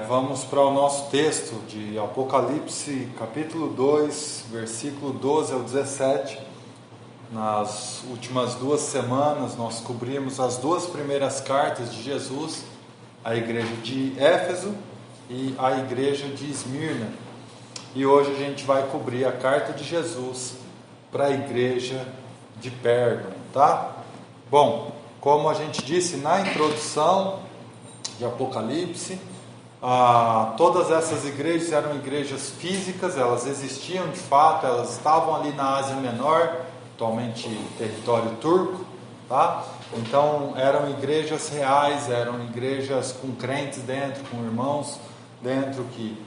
Vamos para o nosso texto de Apocalipse, capítulo 2, versículo 12 ao 17. Nas últimas 2 semanas nós cobrimos as 2 primeiras cartas de Jesus, a igreja de Éfeso e a igreja de Esmirna. E hoje a gente vai cobrir a carta de Jesus para a igreja de Pérgamo, tá? Bom, como a gente disse na introdução de Apocalipse, todas essas igrejas eram igrejas físicas, elas existiam de fato, elas estavam ali na Ásia Menor, atualmente território turco, tá? Então eram igrejas reais, eram igrejas com crentes dentro, com irmãos dentro que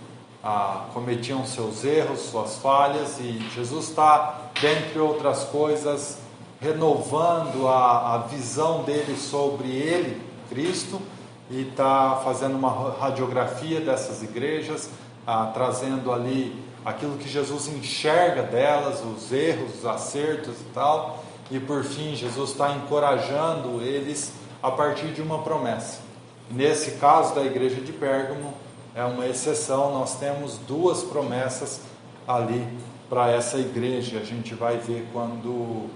cometiam seus erros, suas falhas, e Jesus está, dentre outras coisas, renovando a visão dele sobre ele, Cristo, e está fazendo uma radiografia dessas igrejas, trazendo ali aquilo que Jesus enxerga delas, os erros, os acertos e tal, e por fim Jesus está encorajando eles a partir de uma promessa. Nesse caso da igreja de Pérgamo é uma exceção, nós temos 2 promessas ali para essa igreja, a gente vai ver quando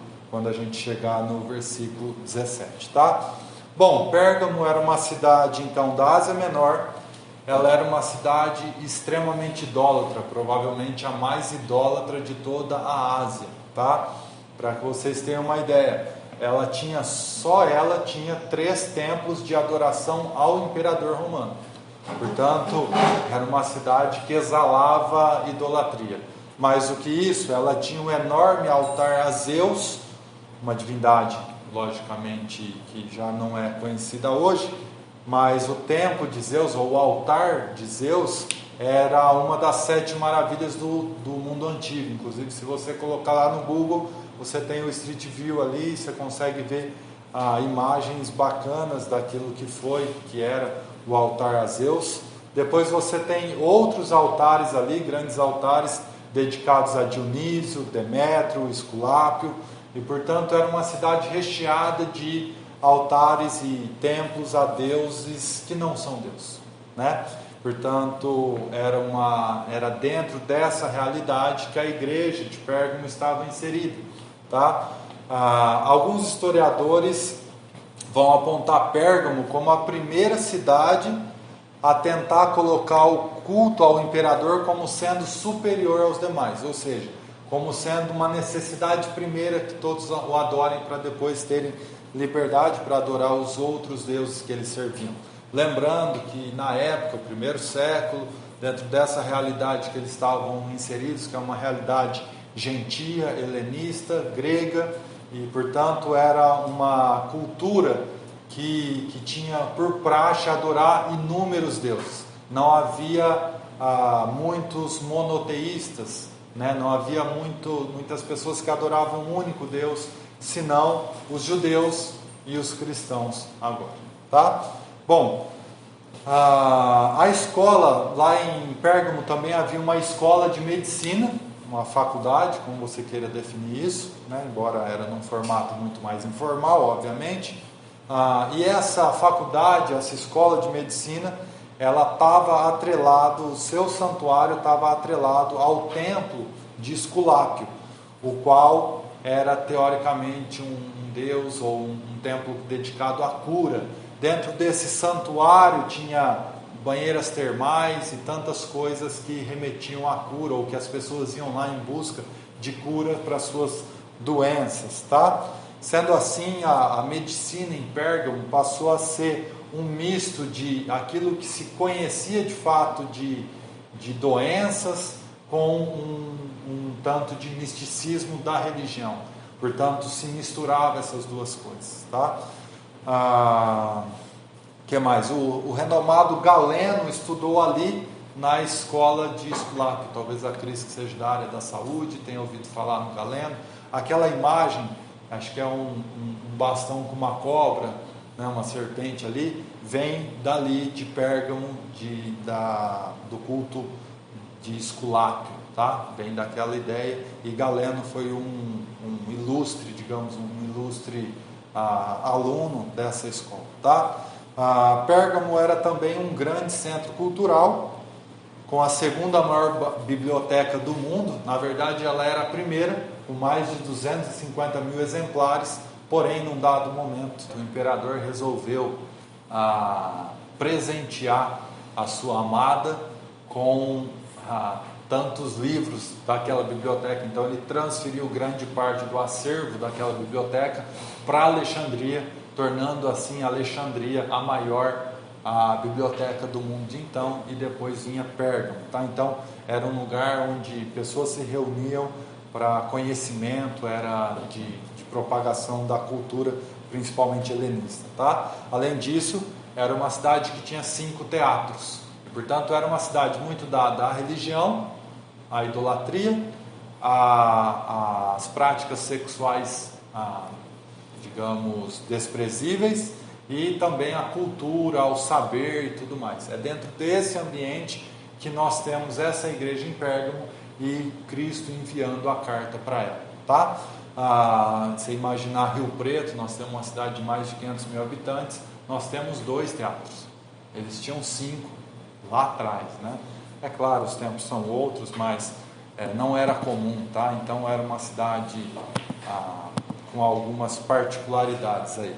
a gente chegar no versículo 17, tá? Bom, Pérgamo era uma cidade então da Ásia Menor, ela era uma cidade extremamente idólatra, provavelmente a mais idólatra de toda a Ásia, tá? Para que vocês tenham uma ideia, só ela tinha 3 templos de adoração ao imperador romano, portanto era uma cidade que exalava idolatria. Mais do que isso, ela tinha um enorme altar a Zeus, uma divindade logicamente que já não é conhecida hoje, mas o templo de Zeus, ou o altar de Zeus, era uma das 7 maravilhas do mundo antigo. Inclusive, se você colocar lá no Google, você tem o Street View ali, você consegue ver imagens bacanas daquilo que era o altar a Zeus. Depois você tem outros altares ali, grandes altares, dedicados a Dionísio, Demétrio, Esculápio, e portanto era uma cidade recheada de altares e templos a deuses que não são Deus, né? Portanto era dentro dessa realidade que a igreja de Pérgamo estava inserida, tá? Alguns historiadores vão apontar Pérgamo como a primeira cidade a tentar colocar o culto ao imperador como sendo superior aos demais, ou seja, como sendo uma necessidade primeira que todos o adorem para depois terem liberdade para adorar os outros deuses que eles serviam. Lembrando que na época, o primeiro século, dentro dessa realidade que eles estavam inseridos, que é uma realidade gentia, helenista, grega, e portanto era uma cultura que tinha por praxe adorar inúmeros deuses. Não havia muitos monoteístas, né? Não havia muitas pessoas que adoravam um único Deus, senão os judeus e os cristãos agora, tá? Bom, a escola, lá em Pérgamo também havia uma escola de medicina, uma faculdade, como você queira definir isso, né? Embora era num formato muito mais informal, obviamente. E essa faculdade, essa escola de medicina, ela estava atrelado, o seu santuário estava atrelado ao templo de Esculápio, o qual era teoricamente um deus ou um templo dedicado à cura. Dentro desse santuário tinha banheiras termais e tantas coisas que remetiam à cura, ou que as pessoas iam lá em busca de cura para suas doenças, tá? Sendo assim, a medicina em Pérgamo passou a ser um misto de aquilo que se conhecia de fato de doenças com um tanto de misticismo da religião. Portanto, se misturava essas duas coisas, tá? Que mais? O renomado Galeno estudou ali na escola de Esculápio. Talvez a Cris, que seja da área da saúde, tenha ouvido falar no Galeno. Aquela imagem, acho que é um bastão com uma cobra, né, uma serpente ali, vem dali de Pérgamo, do culto de Esculápio, tá? Vem daquela ideia, e Galeno foi um ilustre, digamos, um ilustre aluno dessa escola, tá? Pérgamo era também um grande centro cultural, com a segunda maior biblioteca do mundo. Na verdade, ela era a primeira, com mais de 250 mil exemplares, porém, num dado momento, o imperador resolveu presentear a sua amada com tantos livros daquela biblioteca. Então, ele transferiu grande parte do acervo daquela biblioteca para Alexandria, tornando assim Alexandria a maior biblioteca do mundo de então, e depois vinha Pérgamo, tá? Então era um lugar onde pessoas se reuniam para conhecimento, era de propagação da cultura, principalmente helenista, tá? Além disso, era uma cidade que tinha 5 teatros, e, portanto era uma cidade muito dada à religião, à idolatria, às práticas sexuais, digamos, desprezíveis, e também a cultura, ao saber e tudo mais. É dentro desse ambiente que nós temos essa igreja em Pérgamo e Cristo enviando a carta para ela, tá? Se imaginar Rio Preto, nós temos uma cidade de mais de 500 mil habitantes, nós temos 2 teatros. Eles tinham 5 lá atrás, né? É claro, os tempos são outros, mas não era comum, tá? Então era uma cidade com algumas particularidades aí.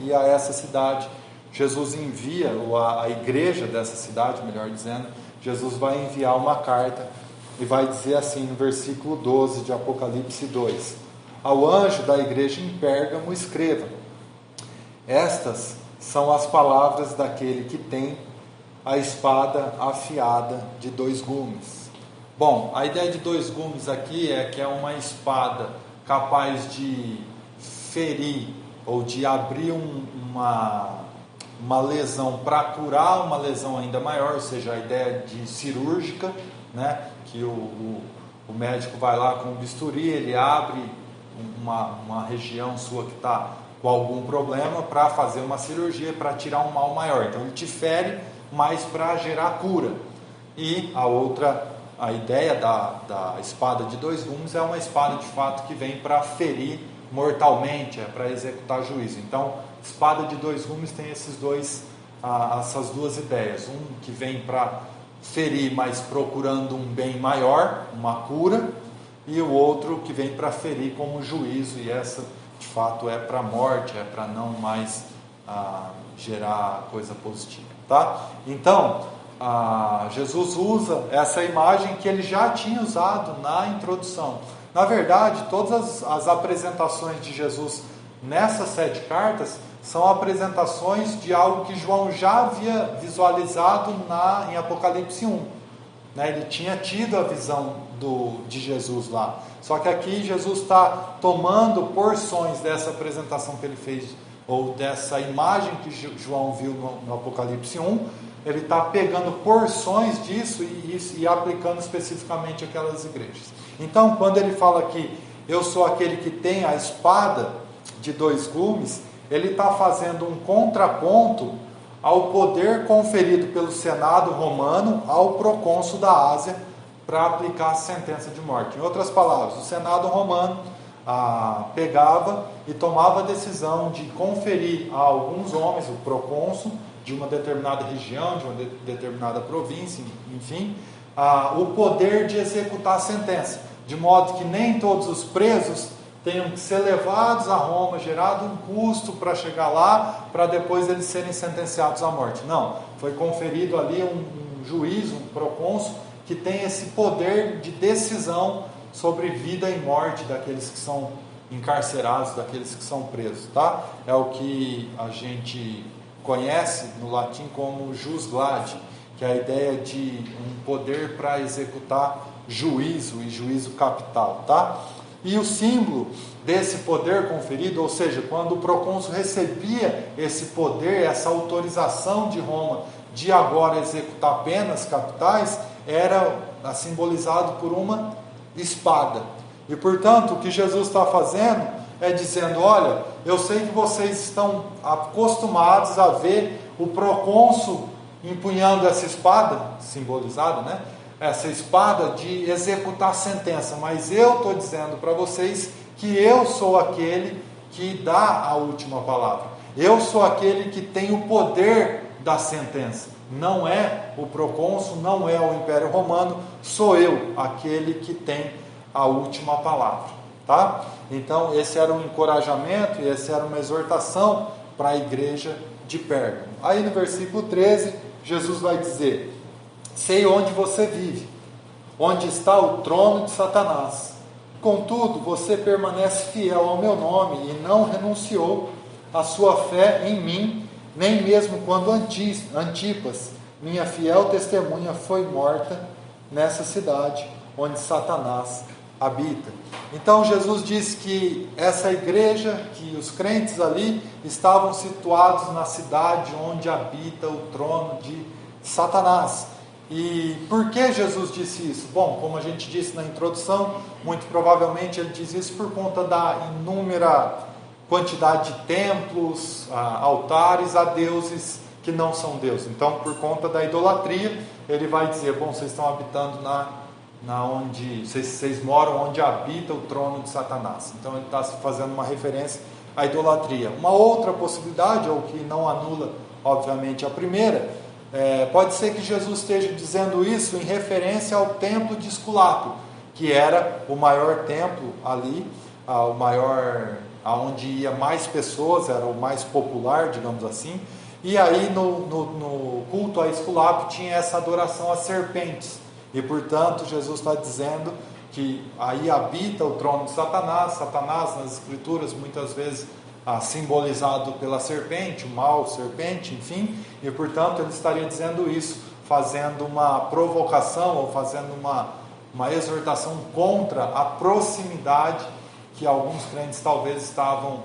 E a essa cidade, Jesus envia, ou a igreja dessa cidade, melhor dizendo, Jesus vai enviar uma carta e vai dizer assim no versículo 12 de Apocalipse 2: ao anjo da igreja em Pérgamo escreva: estas são as palavras daquele que tem a espada afiada de 2 gumes. Bom, a ideia de 2 gumes aqui é que é uma espada capaz de ferir ou de abrir uma lesão para curar uma lesão ainda maior, ou seja, a ideia de cirúrgica, né? Que o médico vai lá com o bisturi, ele abre uma região sua que está com algum problema para fazer uma cirurgia, para tirar um mal maior. Então ele te fere, mas para gerar cura. E a ideia da espada de 2 gumes é uma espada de fato que vem para ferir mortalmente, para executar juízo. Então, espada de 2 gumes tem essas 2 ideias. Um que vem para ferir, mas procurando um bem maior, uma cura, e o outro que vem para ferir como juízo, e essa de fato é para a morte, é para não mais gerar coisa positiva, tá? Então, Jesus usa essa imagem que ele já tinha usado na introdução. Na verdade, todas as apresentações de Jesus nessas 7 cartas são apresentações de algo que João já havia visualizado em Apocalipse 1. Ele tinha tido a visão de Jesus lá. Só que aqui Jesus está tomando porções dessa apresentação que ele fez, ou dessa imagem que João viu no Apocalipse 1, ele está pegando porções disso e aplicando especificamente aquelas igrejas. Então, quando ele fala que eu sou aquele que tem a espada de 2 gumes, ele está fazendo um contraponto ao poder conferido pelo Senado romano ao procônsul da Ásia para aplicar a sentença de morte. Em outras palavras, o Senado romano pegava e tomava a decisão de conferir a alguns homens, o procônsul de uma determinada região, de uma determinada província, enfim, o poder de executar a sentença, de modo que nem todos os presos tenham que ser levados a Roma, gerado um custo para chegar lá, para depois eles serem sentenciados à morte. Não, foi conferido ali um juízo, um procônsul, que tem esse poder de decisão sobre vida e morte daqueles que são encarcerados, daqueles que são presos, tá? É o que a gente conhece no latim como jus gladi, que é a ideia de um poder para executar juízo e juízo capital, tá? E o símbolo desse poder conferido, ou seja, quando o procônsul recebia esse poder, essa autorização de Roma de agora executar penas capitais, era simbolizado por uma espada. E portanto, o que Jesus está fazendo é dizendo: olha, eu sei que vocês estão acostumados a ver o procônsul empunhando essa espada, simbolizada, né? Essa espada de executar a sentença, mas eu estou dizendo para vocês que eu sou aquele que dá a última palavra. eu sou aquele que tem o poder da sentença. Não é o procônsul, não é o Império Romano, sou eu, aquele que tem a última palavra. Tá? Então, esse era um encorajamento e essa era uma exortação para a igreja de Pérgamo. Aí no versículo 13, Jesus vai dizer: sei onde você vive, onde está o trono de Satanás. Contudo, você permanece fiel ao meu nome e não renunciou à sua fé em mim, nem mesmo quando Antipas, minha fiel testemunha, foi morta nessa cidade onde Satanás habita. Então Jesus diz que essa igreja, que os crentes ali estavam situados na cidade onde habita o trono de Satanás. E por que Jesus disse isso? Bom, como a gente disse na introdução, muito provavelmente ele diz isso por conta da inúmera quantidade de templos, altares a deuses que não são deuses. Então, por conta da idolatria, ele vai dizer: bom, vocês estão habitando onde vocês moram, onde habita o trono de Satanás. Então ele está fazendo uma referência à idolatria. Uma outra possibilidade, ou que não anula obviamente a primeira, pode ser que Jesus esteja dizendo isso em referência ao templo de Esculápio, que era o maior templo ali, o maior, aonde ia mais pessoas, era o mais popular, digamos assim. E aí no culto a Esculápio tinha essa adoração às serpentes. E portanto Jesus está dizendo que aí habita o trono de Satanás. Satanás nas escrituras muitas vezes simbolizado pela serpente, o mal serpente, enfim. E portanto ele estaria dizendo isso, fazendo uma provocação ou fazendo uma exortação contra a proximidade que alguns crentes talvez estavam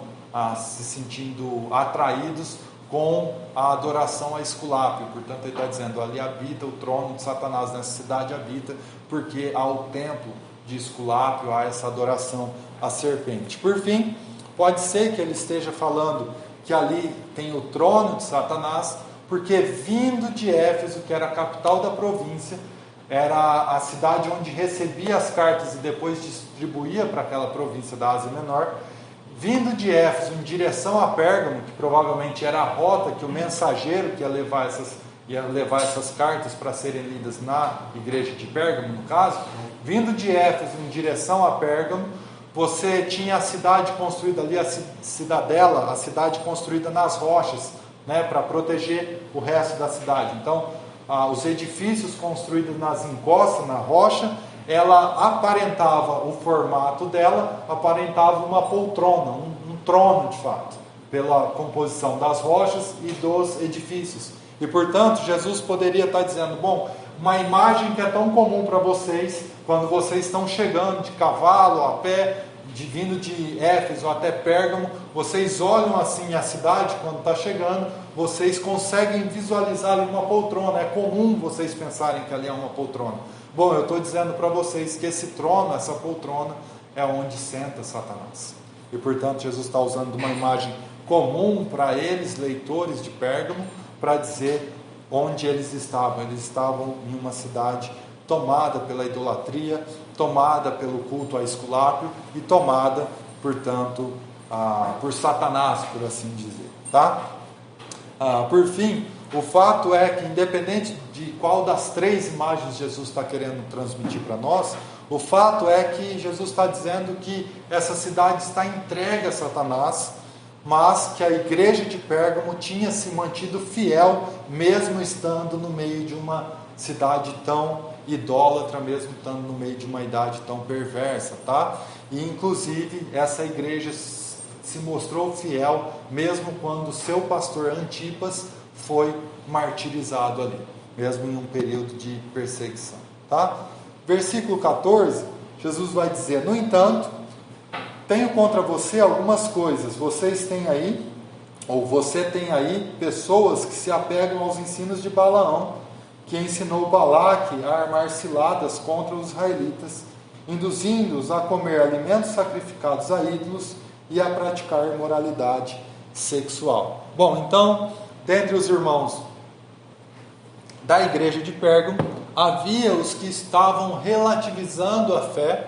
se sentindo atraídos com a adoração a Esculápio. Portanto ele está dizendo: ali habita o trono de Satanás, nessa cidade habita, porque há o templo de Esculápio, há essa adoração à serpente. Por fim, pode ser que ele esteja falando que ali tem o trono de Satanás, porque vindo de Éfeso, que era a capital da província, era a cidade onde recebia as cartas e depois distribuía para aquela província da Ásia Menor. Vindo de Éfeso em direção a Pérgamo, que provavelmente era a rota que o mensageiro que ia levar essas cartas para serem lidas na igreja de Pérgamo, no caso, vindo de Éfeso em direção a Pérgamo, você tinha a cidade construída ali, a cidadela, a cidade construída nas rochas, né, para proteger o resto da cidade. Então, os edifícios construídos nas encostas, na rocha, ela aparentava, o formato dela aparentava uma poltrona, um trono de fato, pela composição das rochas e dos edifícios. E portanto Jesus poderia estar dizendo: bom, uma imagem que é tão comum para vocês, quando vocês estão chegando de cavalo, a pé, vindo de Éfeso até Pérgamo, vocês olham assim a cidade quando está chegando, vocês conseguem visualizar ali uma poltrona. É comum vocês pensarem que ali é uma poltrona. Bom, eu estou dizendo para vocês que esse trono, essa poltrona, é onde senta Satanás. E portanto Jesus está usando uma imagem comum para eles, leitores de Pérgamo, para dizer onde eles estavam. Eles estavam em uma cidade tomada pela idolatria, tomada pelo culto a Esculápio e tomada, portanto, por Satanás, por assim dizer. Tá? Por fim, o fato é que, independente de qual das três imagens Jesus está querendo transmitir para nós, o fato é que Jesus está dizendo que essa cidade está entregue a Satanás, mas que a igreja de Pérgamo tinha se mantido fiel, mesmo estando no meio de uma cidade tão idólatra, mesmo estando no meio de uma idade tão perversa, tá? E inclusive essa igreja se mostrou fiel, mesmo quando seu pastor Antipas foi martirizado ali, mesmo em um período de perseguição, tá? Versículo 14, Jesus vai dizer: no entanto, tenho contra você algumas coisas. Vocês têm aí, ou você tem aí, pessoas que se apegam aos ensinos de Balaão, que ensinou Balaque a armar ciladas contra os israelitas, induzindo-os a comer alimentos sacrificados a ídolos e a praticar imoralidade sexual. Bom, então, dentre os irmãos da igreja de Pérgamo, havia os que estavam relativizando a fé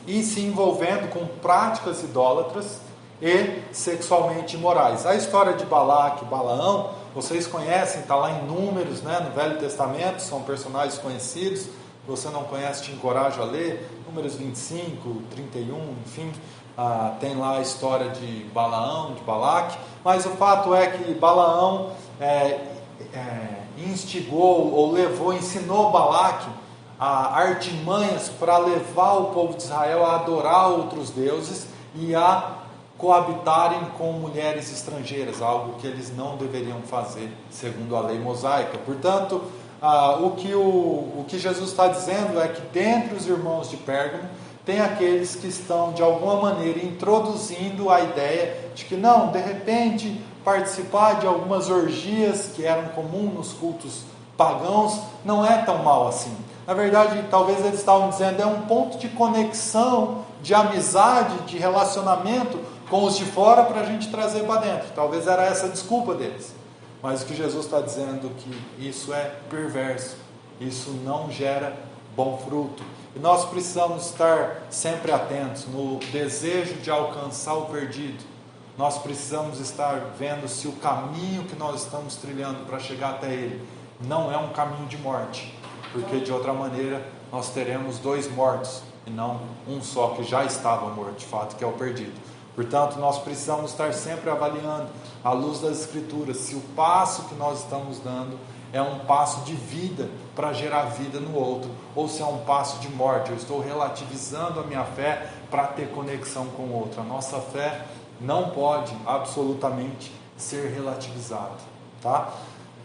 e se envolvendo com práticas idólatras, e sexualmente imorais. A história de Balaque e Balaão, vocês conhecem, está lá em Números, né, no Velho Testamento, são personagens conhecidos. Se você não conhece, te encorajo a ler, Números 25, 31, enfim, tem lá a história de Balaão, de Balaque, mas o fato é que Balaão instigou ou levou, ensinou Balaque a artimanhas para levar o povo de Israel a adorar outros deuses e a coabitarem com mulheres estrangeiras, algo que eles não deveriam fazer segundo a lei mosaica. Portanto, o que Jesus está dizendo é que dentre os irmãos de Pérgamo tem aqueles que estão de alguma maneira introduzindo a ideia de que não, de repente participar de algumas orgias que eram comuns nos cultos pagãos não é tão mal assim. Na verdade, talvez eles estavam dizendo, é um ponto de conexão, de amizade, de relacionamento com os de fora para a gente trazer para dentro. Talvez era essa a desculpa deles. Mas o que Jesus está dizendo é que isso é perverso, isso não gera bom fruto. E nós precisamos estar sempre atentos no desejo de alcançar o perdido. Nós precisamos estar vendo se o caminho que nós estamos trilhando para chegar até ele não é um caminho de morte, porque de outra maneira nós teremos 2 mortos e não um só que já estava morto de fato, que é o perdido. Portanto, nós precisamos estar sempre avaliando, à luz das Escrituras, se o passo que nós estamos dando é um passo de vida para gerar vida no outro, ou se é um passo de morte. Eu estou relativizando a minha fé para ter conexão com o outro. A nossa fé não pode absolutamente ser relativizada, tá?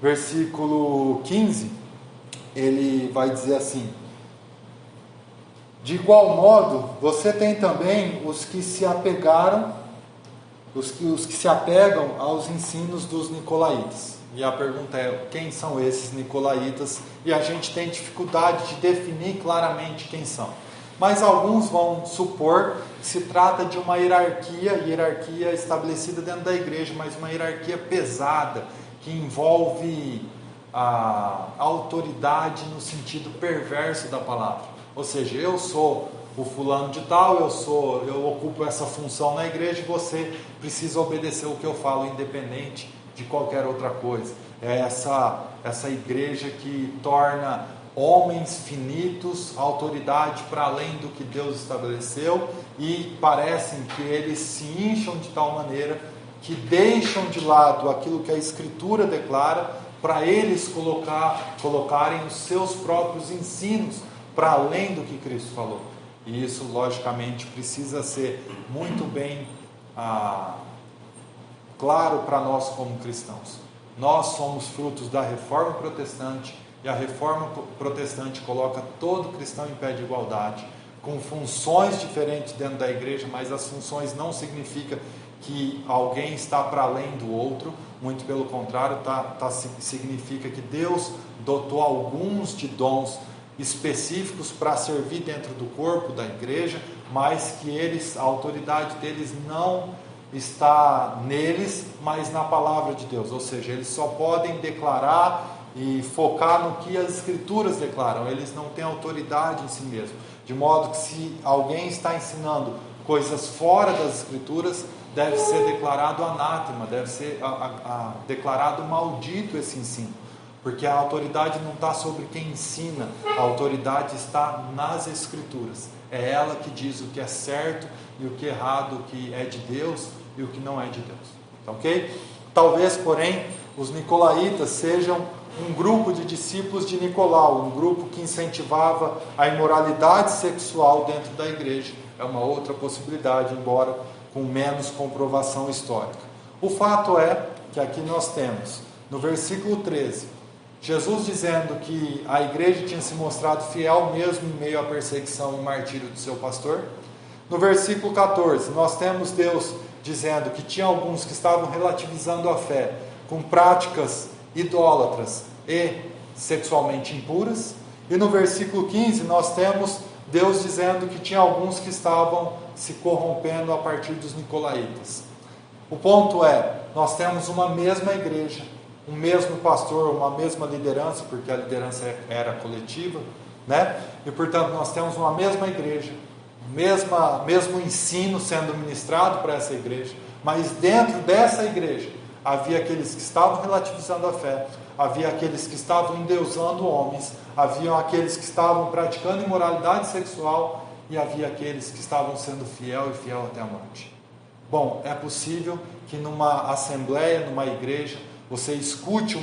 Versículo 15, ele vai dizer assim: de igual modo, você tem também os que se apegaram, os que se apegam aos ensinos dos nicolaítas. E a pergunta é, quem são esses nicolaítas? E a gente tem dificuldade de definir claramente quem são. Mas alguns vão supor que se trata de uma hierarquia estabelecida dentro da igreja, mas uma hierarquia pesada, que envolve a autoridade no sentido perverso da palavra. Ou seja, eu sou o fulano de tal, eu ocupo essa função na igreja e você precisa obedecer o que eu falo, independente de qualquer outra coisa. É essa igreja que torna homens finitos autoridade para além do que Deus estabeleceu, e parecem que eles se incham de tal maneira que deixam de lado aquilo que a Escritura declara para eles colocarem os seus próprios ensinos para além do que Cristo falou. E isso, logicamente, precisa ser muito bem claro para nós como cristãos. Nós somos frutos da Reforma Protestante, e a Reforma Protestante coloca todo cristão em pé de igualdade, com funções diferentes dentro da igreja, mas as funções não significam que alguém está para além do outro, muito pelo contrário, significa que Deus dotou alguns de dons específicos para servir dentro do corpo da igreja, mas que a autoridade deles não está neles, mas na palavra de Deus. Ou seja, eles só podem declarar e focar no que as Escrituras declaram. Eles não têm autoridade em si mesmos, de modo que se alguém está ensinando coisas fora das Escrituras, deve ser declarado anátema, deve ser declarado maldito esse ensino, porque a autoridade não está sobre quem ensina, a autoridade está nas Escrituras. É ela que diz o que é certo e o que é errado, o que é de Deus e o que não é de Deus. Ok? Talvez, porém, os nicolaítas sejam um grupo de discípulos de Nicolau, um grupo que incentivava a imoralidade sexual dentro da igreja. É uma outra possibilidade, embora com menos comprovação histórica. O fato é que aqui nós temos, no versículo 13, Jesus dizendo que a igreja tinha se mostrado fiel mesmo em meio à perseguição e martírio do seu pastor. No versículo 14, nós temos Deus dizendo que tinha alguns que estavam relativizando a fé com práticas idólatras e sexualmente impuras. E no versículo 15 nós temos Deus dizendo que tinha alguns que estavam se corrompendo a partir dos nicolaítas. O ponto é, nós temos uma mesma igreja, um mesmo pastor, uma mesma liderança, porque a liderança era coletiva, né? E portanto nós temos uma mesma igreja, mesmo ensino sendo ministrado para essa igreja, Mas dentro dessa igreja, havia aqueles que estavam relativizando a fé, havia aqueles que estavam endeusando homens, havia aqueles que estavam praticando imoralidade sexual e havia aqueles que estavam sendo fiel e fiel até a morte. Bom, é possível que numa assembleia, numa igreja, você escute o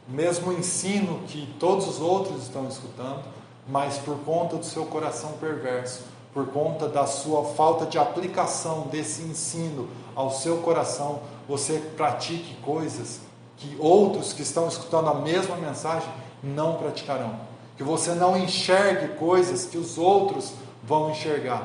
mesmo ensino que todos os outros estão escutando, mas por conta do seu coração perverso, por conta da sua falta de aplicação desse ensino ao seu coração, você pratique coisas que outros que estão escutando a mesma mensagem não praticarão. Que você não enxergue coisas que os outros vão enxergar.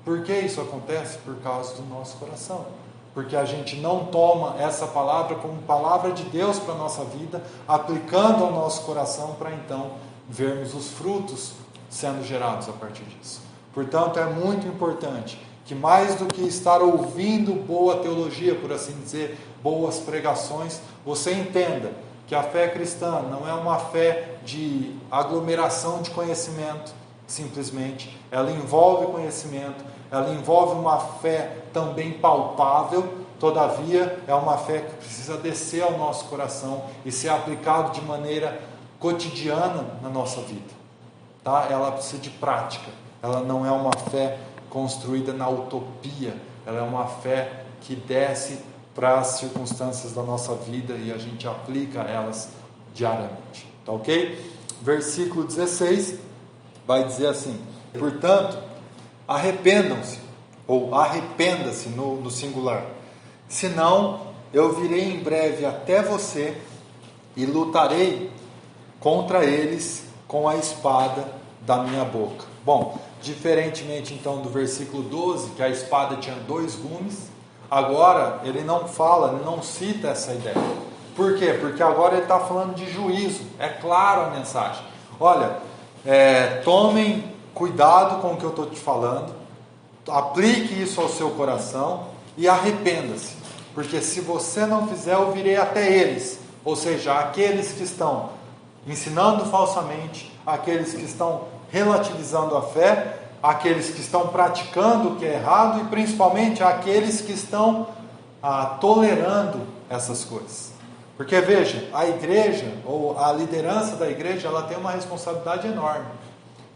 Por que isso acontece? Por causa do nosso coração. Porque a gente não toma essa palavra como palavra de Deus para a nossa vida, aplicando ao nosso coração para então vermos os frutos sendo gerados a partir disso. Portanto, é muito importante que mais do que estar ouvindo boa teologia, por assim dizer, boas pregações, você entenda que a fé cristã não é uma fé de aglomeração de conhecimento, simplesmente. Ela envolve conhecimento, ela envolve uma fé também palpável, todavia é uma fé que precisa descer ao nosso coração e ser aplicado de maneira cotidiana na nossa vida. Tá? Ela precisa de prática, ela não é uma fé construída na utopia, ela é uma fé que desce para as circunstâncias da nossa vida e a gente aplica elas diariamente. Tá ok? Versículo 16 vai dizer assim: portanto, arrependam-se, ou arrependa-se no singular, senão eu virei em breve até você e lutarei contra eles com a espada da minha boca. Bom, diferentemente então do versículo 12, que a espada tinha 2 gumes, agora ele não fala, ele não cita essa ideia. Por quê? Porque agora ele está falando de juízo, é claro a mensagem. Olha, tomem cuidado com o que eu estou te falando, aplique isso ao seu coração e arrependa-se, porque se você não fizer, eu virei até eles, ou seja, aqueles que estão ensinando falsamente, aqueles que estão relativizando a fé, aqueles que estão praticando o que é errado e principalmente aqueles que estão tolerando essas coisas. Porque veja, a igreja ou a liderança da igreja, ela tem uma responsabilidade enorme,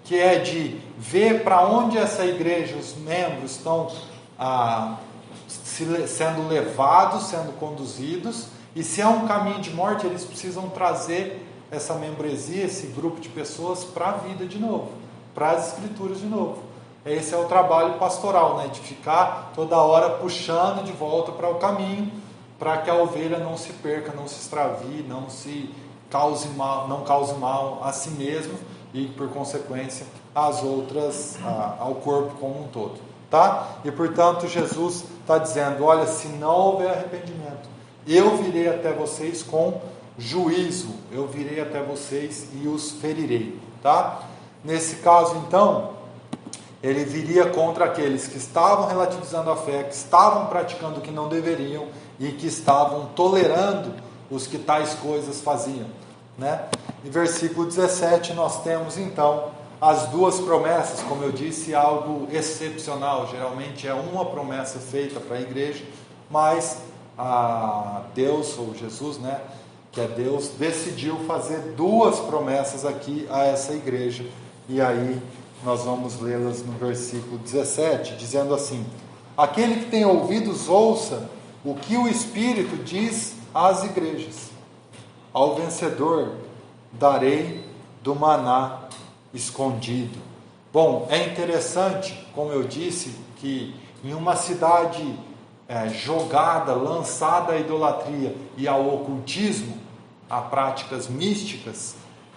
que é de ver para onde essa igreja, os membros estão sendo levados, sendo conduzidos, e se é um caminho de morte, eles precisam trazer essa membresia, esse grupo de pessoas para a vida de novo, para as escrituras de novo. Esse é o trabalho pastoral, né? De ficar toda hora puxando de volta para o caminho, para que a ovelha não se perca, não se extravie, não cause mal a si mesmo e, por consequência, às outras, ao corpo como um todo. Tá? E, portanto, Jesus está dizendo, olha, se não houver arrependimento, eu virei até vocês com juízo, eu virei até vocês e os ferirei. Tá? Nesse caso, então, ele viria contra aqueles que estavam relativizando a fé, que estavam praticando o que não deveriam e que estavam tolerando os que tais coisas faziam. Né? Em versículo 17 nós temos então as 2 promessas, como eu disse, algo excepcional, geralmente é uma promessa feita para a igreja, mas Deus, ou Jesus, né, que é Deus, decidiu fazer 2 promessas aqui a essa igreja, e aí nós vamos lê-las no versículo 17, dizendo assim: aquele que tem ouvidos ouça o que o Espírito diz às igrejas. Ao vencedor darei do maná escondido. Bom, é interessante, como eu disse, que em uma cidade jogada, lançada à idolatria e ao ocultismo, a práticas místicas,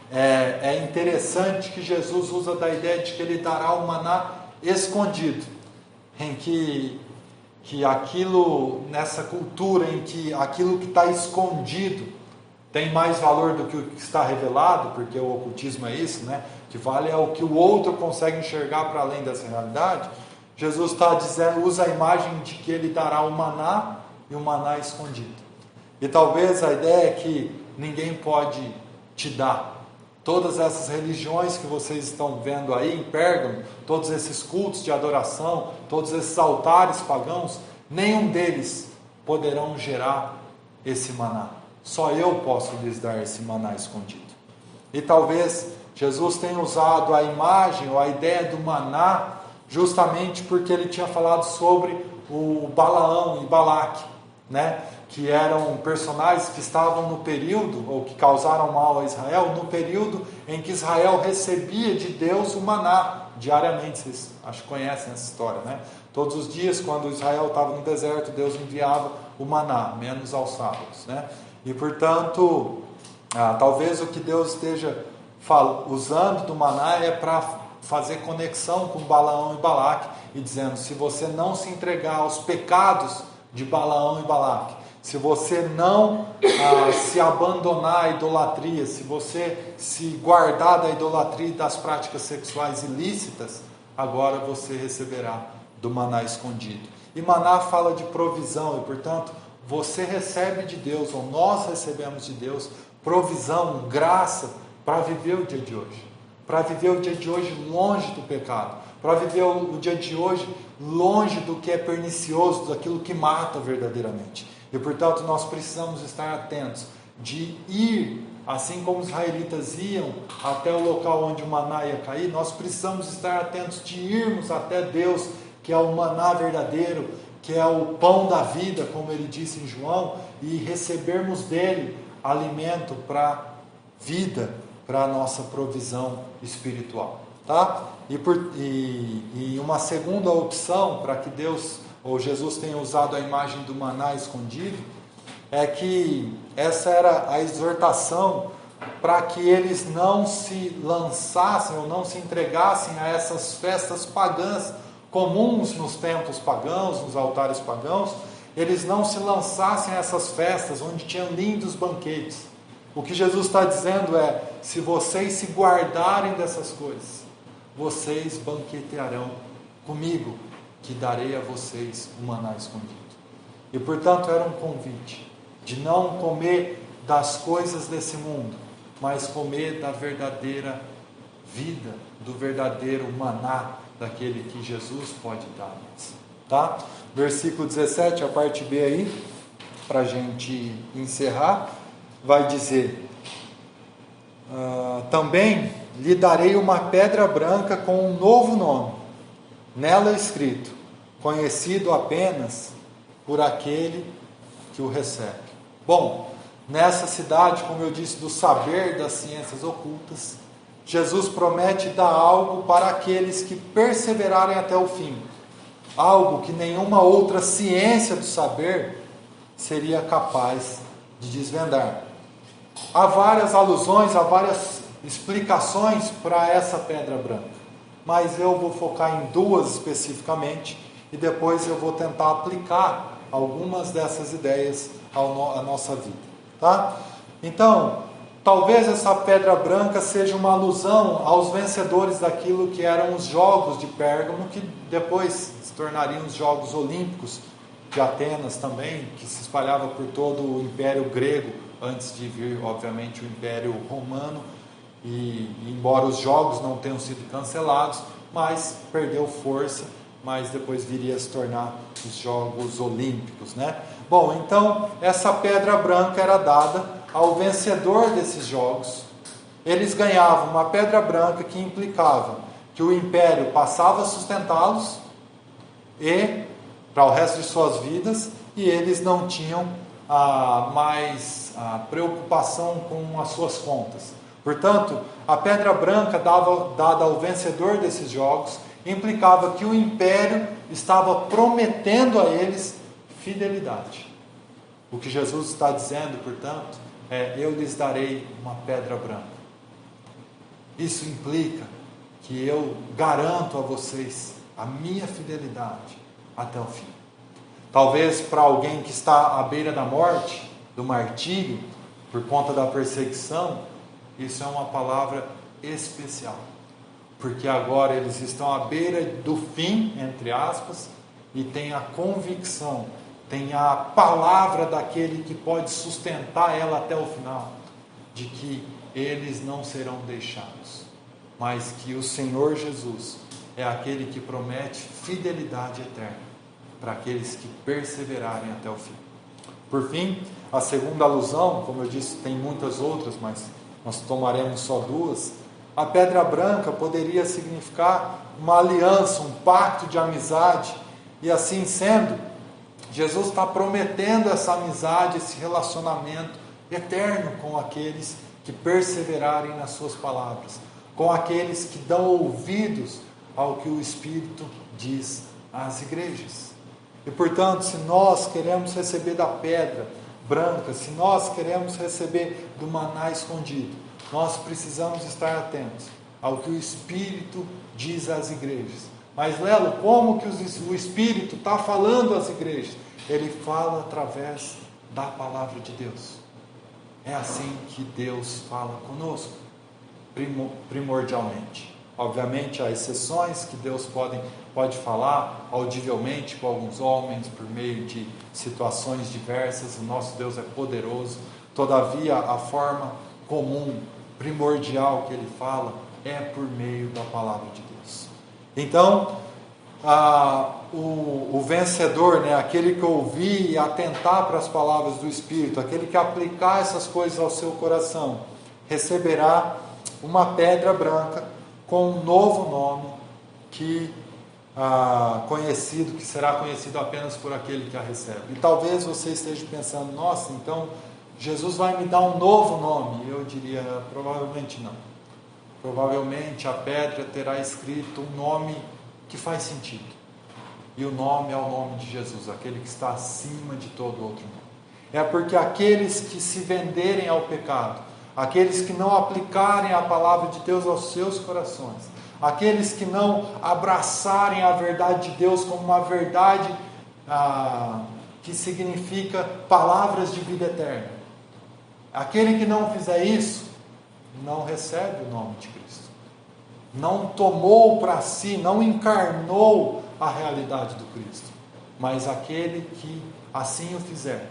é interessante que Jesus usa da ideia de que ele dará o maná escondido, em que aquilo, nessa cultura em que aquilo que está escondido tem mais valor do que o que está revelado, porque o ocultismo é isso, né? Que vale é o que o outro consegue enxergar para além dessa realidade. Jesus está dizendo, usa a imagem de que ele dará o maná e o maná escondido. E talvez a ideia é que ninguém pode te dar. Todas essas religiões que vocês estão vendo aí em Pérgamo, todos esses cultos de adoração, todos esses altares pagãos, nenhum deles poderão gerar esse maná. Só eu posso lhes dar esse maná escondido. E talvez Jesus tenha usado a imagem ou a ideia do maná justamente porque ele tinha falado sobre o Balaão e Balaque, né? Que eram personagens que estavam no período, ou que causaram mal a Israel, no período em que Israel recebia de Deus o maná diariamente. Vocês acho que conhecem essa história, né? Todos os dias, quando Israel estava no deserto, Deus enviava o maná, menos aos sábados, né? E portanto, talvez o que Deus esteja usando do maná é para fazer conexão com Balaão e Balaque, e dizendo: se você não se entregar aos pecados de Balaão e Balaque, se você não se abandonar à idolatria, se você se guardar da idolatria e das práticas sexuais ilícitas, agora você receberá do maná escondido. E maná fala de provisão, e portanto você recebe de Deus, ou nós recebemos de Deus, provisão, graça para viver o dia de hoje. Para viver o dia de hoje longe do pecado, para viver o dia de hoje longe do que é pernicioso, daquilo que mata verdadeiramente. E portanto nós precisamos estar atentos de ir, assim como os israelitas iam até o local onde o maná ia cair, nós precisamos estar atentos de irmos até Deus, que é o maná verdadeiro, que é o pão da vida, como ele disse em João, e recebermos dele alimento para vida, para a nossa provisão espiritual, tá? E uma segunda opção para que Deus ou Jesus tenha usado a imagem do maná escondido é que essa era a exortação para que eles não se lançassem ou não se entregassem a essas festas pagãs comuns nos templos pagãos, nos altares pagãos. Eles não se lançassem a essas festas onde tinham lindos banquetes. O que Jesus está dizendo é: se vocês se guardarem dessas coisas, vocês banquetearão comigo, que darei a vocês o maná escondido. E portanto era um convite de não comer das coisas desse mundo, mas comer da verdadeira vida, do verdadeiro maná, daquele que Jesus pode dar-nos. Tá? Versículo 17, a parte B aí, para a gente encerrar, vai dizer: também lhe darei uma pedra branca com um novo nome, nela escrito, conhecido apenas por aquele que o recebe. Bom, nessa cidade, como eu disse, do saber das ciências ocultas, Jesus promete dar algo para aqueles que perseverarem até o fim, algo que nenhuma outra ciência do saber seria capaz de desvendar. Há várias alusões, há várias explicações para essa pedra branca, mas eu vou focar em duas especificamente e depois eu vou tentar aplicar algumas dessas ideias à nossa vida, tá? Então, talvez essa pedra branca seja uma alusão aos vencedores daquilo que eram os Jogos de Pérgamo, que depois se tornariam os Jogos Olímpicos de Atenas também, que se espalhava por todo o Império Grego, antes de vir, obviamente, o Império Romano. E embora os Jogos não tenham sido cancelados, mas perdeu força, mas depois viria a se tornar os Jogos Olímpicos, né? Bom, então essa pedra branca era dada ao vencedor desses jogos. Eles ganhavam uma pedra branca que implicava que o império passava a sustentá-los e para o resto de suas vidas, e eles não tinham mais preocupação com as suas contas. Portanto, a pedra branca dada ao vencedor desses jogos implicava que o império estava prometendo a eles fidelidade. O que Jesus está dizendo, portanto, eu lhes darei uma pedra branca. Isso implica que eu garanto a vocês a minha fidelidade até o fim. Talvez para alguém que está à beira da morte, do martírio, por conta da perseguição, isso é uma palavra especial. Porque agora eles estão à beira do fim, entre aspas, e têm a convicção, tem a palavra daquele que pode sustentar ela até o final, de que eles não serão deixados, mas que o Senhor Jesus é aquele que promete fidelidade eterna. para aqueles que perseverarem até o fim. Por fim, a segunda alusão, como eu disse, tem muitas outras, mas nós tomaremos só duas. A pedra branca poderia significar uma aliança, um pacto de amizade, e assim sendo, Jesus está prometendo essa amizade, esse relacionamento eterno com aqueles que perseverarem nas suas palavras, com aqueles que dão ouvidos ao que o Espírito diz às igrejas. E portanto, se nós queremos receber da pedra branca, se nós queremos receber do maná escondido, nós precisamos estar atentos ao que o Espírito diz às igrejas. Mas Lelo, como que o Espírito está falando às igrejas? Ele fala através da palavra de Deus. É assim que Deus fala conosco, primordialmente. Obviamente há exceções que Deus pode falar audivelmente com alguns homens por meio de situações diversas. O nosso Deus é poderoso. Todavia, a forma comum, primordial que Ele fala é por meio da palavra de Deus. Então, o vencedor, né, aquele que ouvir e atentar para as palavras do Espírito, aquele que aplicar essas coisas ao seu coração, receberá uma pedra branca com um novo nome que será conhecido apenas por aquele que a recebe. E talvez você esteja pensando, nossa, então Jesus vai me dar um novo nome. Eu diria, provavelmente não. Provavelmente a pedra terá escrito um nome que faz sentido. E o nome é o nome de Jesus, aquele que está acima de todo outro nome. É porque aqueles que se venderem ao pecado, aqueles que não aplicarem a palavra de Deus aos seus corações, aqueles que não abraçarem a verdade de Deus como uma verdade que significa palavras de vida eterna, aquele que não fizer isso, não recebe o nome de Cristo. Não tomou para si, não encarnou a realidade do Cristo. Mas aquele que assim o fizer,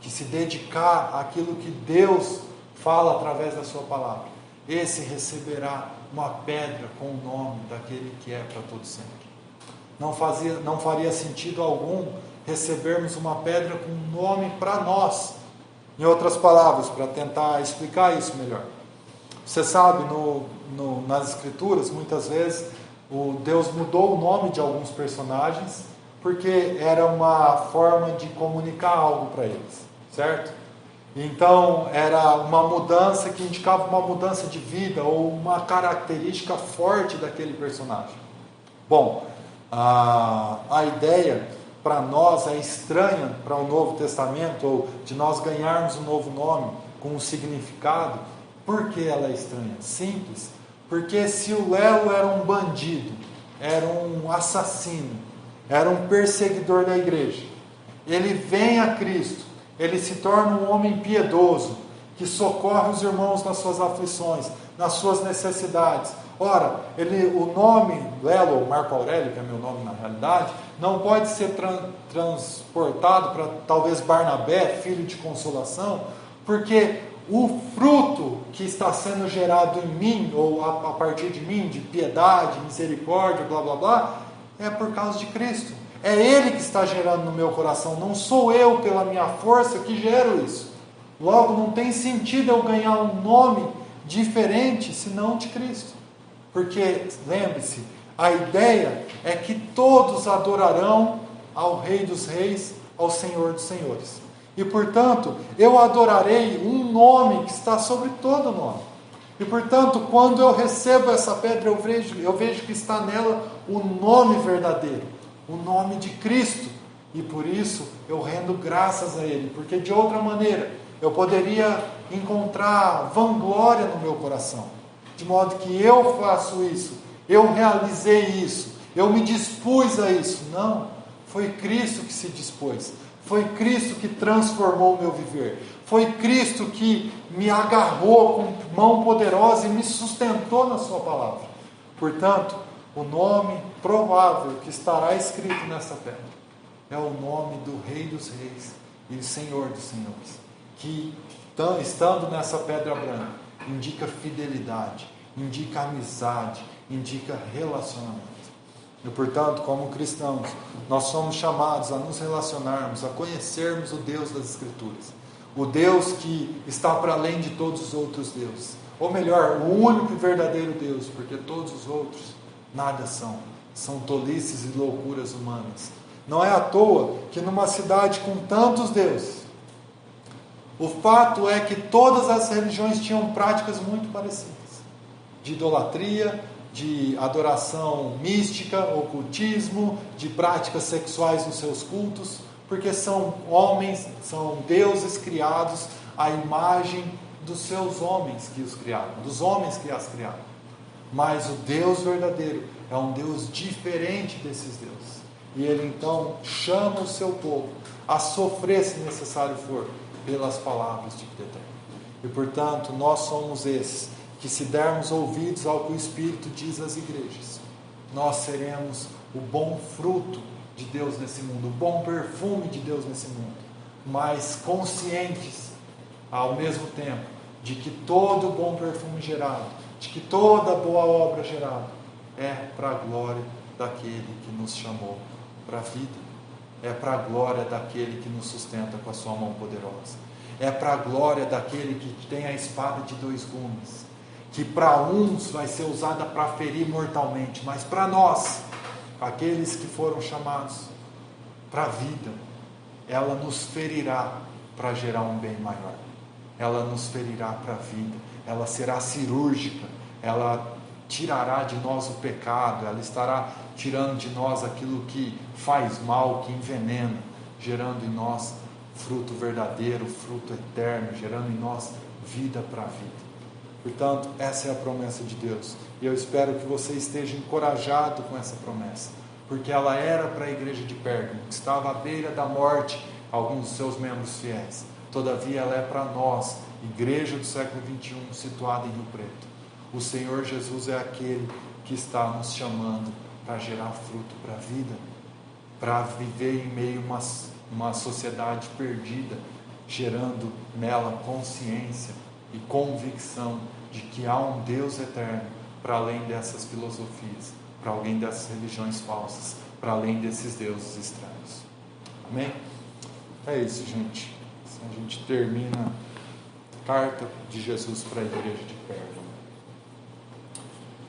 que se dedicar àquilo que Deus fala através da sua palavra, esse receberá uma pedra com o nome daquele que é para todo sempre. Não faria sentido algum recebermos uma pedra com um nome para nós. Em outras palavras, para tentar explicar isso melhor. Você sabe, nas Escrituras, muitas vezes, Deus mudou o nome de alguns personagens, porque era uma forma de comunicar algo para eles, certo? Então, era uma mudança que indicava uma mudança de vida, ou uma característica forte daquele personagem. Bom, a ideia para nós é estranha para o Novo Testamento, ou de nós ganharmos um novo nome com um significado. Por que ela é estranha? Simples. Porque se o Lelo era um bandido, era um assassino, era um perseguidor da igreja, ele vem a Cristo, ele se torna um homem piedoso, que socorre os irmãos nas suas aflições, nas suas necessidades. Ora, o nome Lelo, ou Marco Aurélio, que é meu nome na realidade, não pode ser transportado para talvez Barnabé, filho de consolação, porque o fruto que está sendo gerado em mim, ou a partir de mim, de piedade, misericórdia, blá blá blá, é por causa de Cristo. É Ele que está gerando no meu coração, não sou eu pela minha força que gero isso. Logo, não tem sentido eu ganhar um nome diferente senão de Cristo. Porque, lembre-se, a ideia é que todos adorarão ao Rei dos Reis, ao Senhor dos Senhores. E, portanto, eu adorarei um nome que está sobre todo nome. E, portanto, quando eu recebo essa pedra, eu vejo que está nela o nome verdadeiro, o nome de Cristo. E por isso eu rendo graças a Ele, porque de outra maneira eu poderia encontrar vanglória no meu coração, de modo que eu faço isso, eu realizei isso, eu me dispus a isso. Não, foi Cristo que se dispôs. Foi Cristo que transformou o meu viver. Foi Cristo que me agarrou com mão poderosa e me sustentou na sua palavra. Portanto, o nome provável que estará escrito nessa pedra é o nome do Rei dos Reis e Senhor dos Senhores, que, estando nessa pedra branca, indica fidelidade, indica amizade, indica relacionamento. E, portanto, como cristãos, nós somos chamados a nos relacionarmos, a conhecermos o Deus das Escrituras. O Deus que está para além de todos os outros deuses. Ou melhor, o único e verdadeiro Deus, porque todos os outros nada são. São tolices e loucuras humanas. Não é à toa que numa cidade com tantos deuses, o fato é que todas as religiões tinham práticas muito parecidas. De idolatria, de adoração mística, ocultismo, de práticas sexuais nos seus cultos, porque são homens, são deuses criados à imagem dos seus homens que os criaram, dos homens que as criaram. Mas o Deus verdadeiro é um Deus diferente desses deuses. E Ele então chama o seu povo a sofrer, se necessário for, pelas palavras de vida eterna. E portanto, nós somos esses que, se dermos ouvidos ao que o Espírito diz às igrejas, nós seremos o bom fruto de Deus nesse mundo, o bom perfume de Deus nesse mundo, mas conscientes ao mesmo tempo de que todo bom perfume gerado, de que toda boa obra gerada é para a glória daquele que nos chamou para a vida, é para a glória daquele que nos sustenta com a sua mão poderosa, é para a glória daquele que tem a espada de dois gumes, que para uns vai ser usada para ferir mortalmente, mas para nós, aqueles que foram chamados para a vida, ela nos ferirá para gerar um bem maior. Ela nos ferirá para a vida, ela será cirúrgica, ela tirará de nós o pecado, ela estará tirando de nós aquilo que faz mal, que envenena, gerando em nós fruto verdadeiro, fruto eterno, gerando em nós vida para a vida. Portanto, essa é a promessa de Deus, e eu espero que você esteja encorajado com essa promessa, porque ela era para a igreja de Pérgamo, que estava à beira da morte, alguns dos seus membros fiéis. Todavia ela é para nós, igreja do século 21, situada em Rio Preto. O Senhor Jesus é aquele que está nos chamando para gerar fruto para a vida, para viver em meio a uma sociedade perdida, gerando nela consciência e convicção de que há um Deus eterno para além dessas filosofias, para além dessas religiões falsas, para além desses deuses estranhos. Amém? É isso, gente. A gente termina a carta de Jesus para a igreja de Pérgamo.